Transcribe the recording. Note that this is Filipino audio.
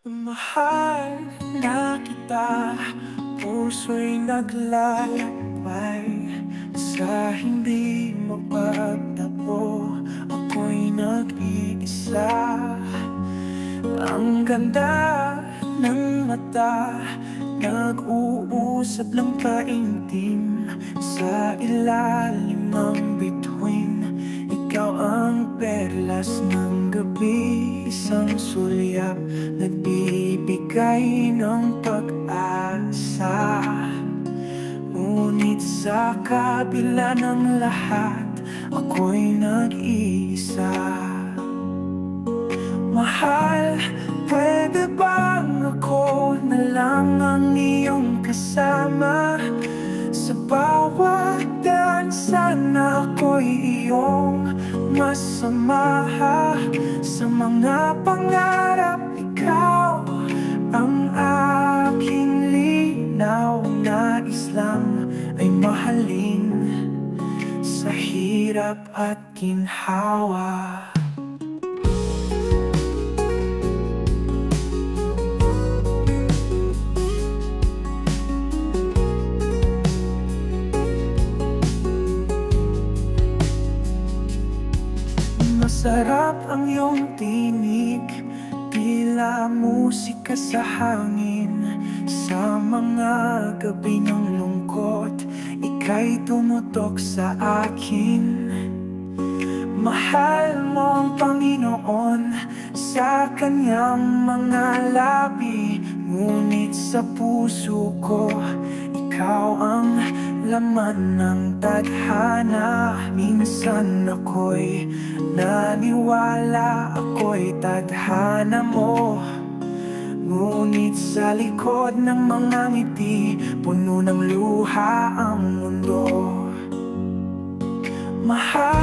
Mahal na kita, puso'y naglalakbay sa hindi mapagtapo. Ako'y nag-iisa. Ang ganda ng mata, nag-uusap ng paintim sa ilalim ng bituin. Ikaw ang perlas ng gabi, isang sulyap nagbibigay ng pag-asa. Ngunit sa kabila ng lahat, ako'y nag-iisa. Mahal, pwede bang ako na lang ang iyong kasama? Sa bawat daan sana ako'y iyong masamaha. Sa mga pangarap, ikaw ang aking linaw. Nais lang ay mahalin sa hirap at ginhawa. Masarap ang iyong tinig, tila musika sa hangin. Sa mga gabi ng lungkot, ika'y tumutok sa akin. Mahal mo ang Panginoon sa kanyang mga labi. Ngunit sa puso ko, ikaw ang laman ng tadhana. Minsan ako'y naniwala, ako'y tadhana mo. Ngunit sa likod ng mga ngiti, puno ng luha ang mundo. Mahal